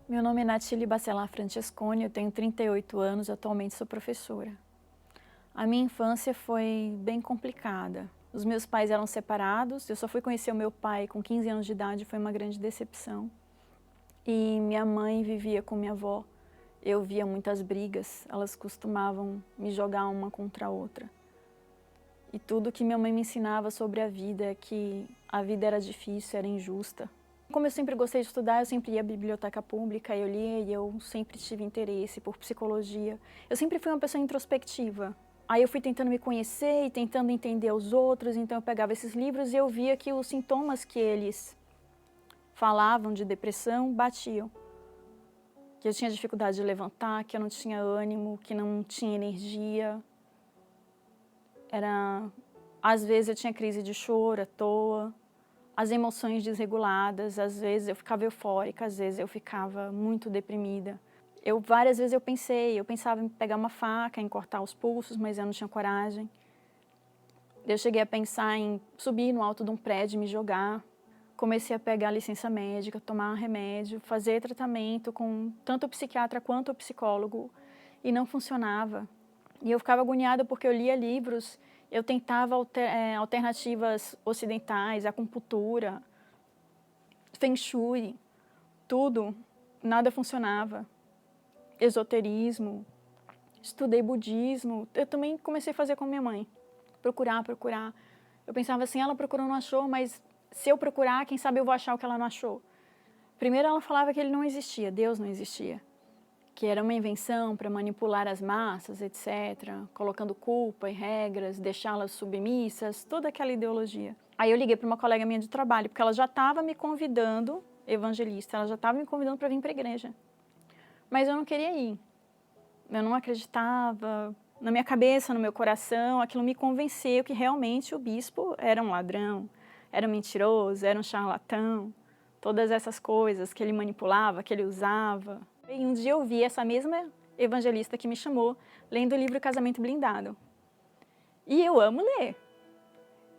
Meu nome é Natili Bacelar Francesconi, eu tenho 38 anos, atualmente sou professora. A minha infância foi bem complicada. Os meus pais eram separados, eu só fui conhecer o meu pai com 15 anos de idade, foi uma grande decepção. E minha mãe vivia com minha avó. Eu via muitas brigas, elas costumavam me jogar uma contra a outra. E tudo que minha mãe me ensinava sobre a vida é que a vida era difícil, era injusta. Como eu sempre gostei de estudar, eu sempre ia à biblioteca pública, eu lia e eu sempre tive interesse por psicologia. Eu sempre fui uma pessoa introspectiva. Aí eu fui tentando me conhecer e tentando entender os outros, então eu pegava esses livros e eu via que os sintomas que eles falavam de depressão batiam. Que eu tinha dificuldade de levantar, que eu não tinha ânimo, que não tinha energia. Às vezes eu tinha crise de choro à toa, as emoções desreguladas, às vezes eu ficava eufórica, às vezes eu ficava muito deprimida. Várias vezes eu pensava em pegar uma faca, em cortar os pulsos, mas eu não tinha coragem. Eu cheguei a pensar em subir no alto de um prédio e me jogar. Comecei a pegar licença médica, tomar remédio, fazer tratamento com tanto o psiquiatra quanto o psicólogo e não funcionava. E eu ficava agoniada porque eu lia livros, eu tentava alternativas ocidentais, acupuntura, feng shui, tudo, nada funcionava. Esoterismo, estudei budismo, eu também comecei a fazer com minha mãe, procurar. Eu pensava assim, ela procurou, não achou, mas se eu procurar, quem sabe eu vou achar o que ela não achou. Primeiro ela falava que ele não existia, Deus não existia, que era uma invenção para manipular as massas, etc., colocando culpa e regras, deixá-las submissas, toda aquela ideologia. Aí eu liguei para uma colega minha de trabalho, porque ela já estava me convidando, evangelista, ela já estava me convidando para vir para a igreja. Mas eu não queria ir, eu não acreditava, na minha cabeça, no meu coração, aquilo me convenceu que realmente o bispo era um ladrão, era um mentiroso, era um charlatão, todas essas coisas que ele manipulava, que ele usava. E um dia eu vi essa mesma evangelista que me chamou, lendo o livro Casamento Blindado. E eu amo ler.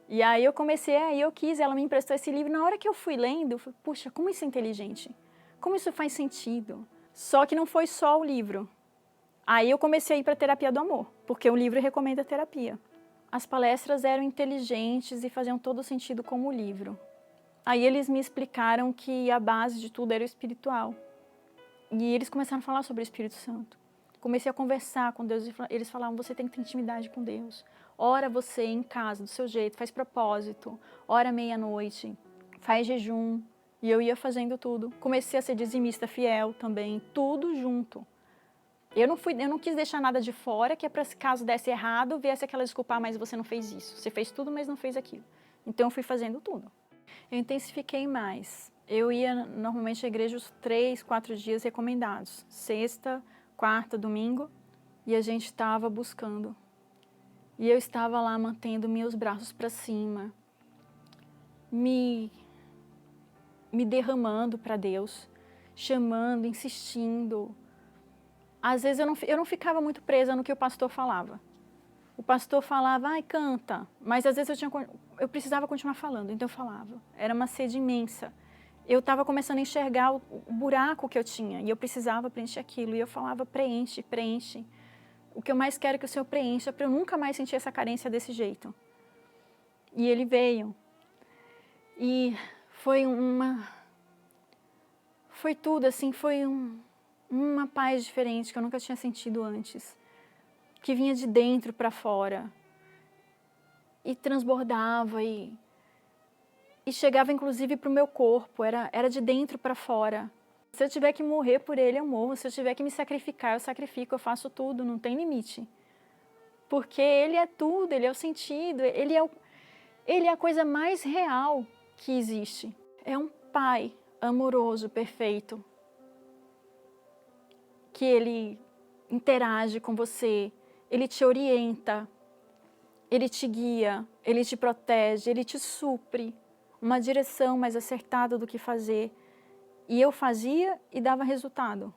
E aí eu quis, ela me emprestou esse livro. Na hora que eu fui lendo, eu falei, puxa, como isso é inteligente, como isso faz sentido. Só que não foi só o livro. Aí eu comecei a ir para a terapia do amor, porque o livro recomenda terapia. As palestras eram inteligentes e faziam todo sentido como o livro. Aí eles me explicaram que a base de tudo era o espiritual. E eles começaram a falar sobre o Espírito Santo. Comecei a conversar com Deus e eles falavam, você tem que ter intimidade com Deus. Ora você em casa, do seu jeito, faz propósito, ora meia-noite, faz jejum. E eu ia fazendo tudo. Comecei a ser dizimista fiel também, tudo junto. Eu não quis deixar nada de fora, que é para se caso desse errado, viesse aquela desculpa, mas você não fez isso. Você fez tudo, mas não fez aquilo. Então eu fui fazendo tudo. Eu intensifiquei mais. Eu ia normalmente à igreja os 3, 4 dias recomendados. Sexta, quarta, domingo. E a gente estava buscando. E eu estava lá mantendo meus braços para cima. Me derramando para Deus. Chamando, insistindo. Às vezes eu não ficava muito presa no que o pastor falava. O pastor falava, ai, canta. Mas às vezes eu precisava continuar falando, então eu falava. Era uma sede imensa. Eu estava começando a enxergar o buraco que eu tinha e eu precisava preencher aquilo. E eu falava, preenche, preenche. O que eu mais quero é que o Senhor preencha para eu nunca mais sentir essa carência desse jeito. E ele veio. E foi tudo assim, uma paz diferente que eu nunca tinha sentido antes. Que vinha de dentro para fora. E transbordava e chegava inclusive para o meu corpo, era de dentro para fora. Se eu tiver que morrer por ele, eu morro. Se eu tiver que me sacrificar, eu sacrifico, eu faço tudo, não tem limite. Porque ele é tudo, ele é o sentido, ele é a coisa mais real que existe. É um pai amoroso, perfeito, que ele interage com você, ele te orienta, ele te guia, ele te protege, ele te supre uma direção mais acertada do que fazer. E eu fazia e dava resultado.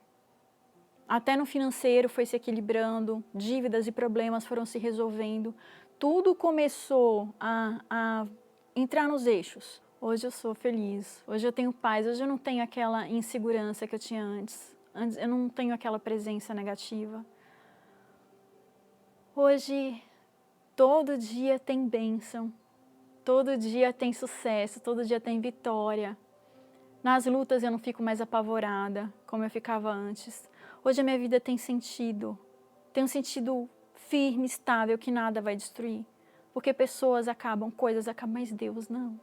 Até no financeiro foi se equilibrando, dívidas e problemas foram se resolvendo. Tudo começou a entrar nos eixos. Hoje eu sou feliz, hoje eu tenho paz, hoje eu não tenho aquela insegurança que eu tinha antes. Antes eu não tenho aquela presença negativa. Hoje, todo dia tem bênção, todo dia tem sucesso, todo dia tem vitória. Nas lutas eu não fico mais apavorada, como eu ficava antes. Hoje a minha vida tem um sentido firme, estável, que nada vai destruir. Porque pessoas acabam, coisas acabam, mas Deus não.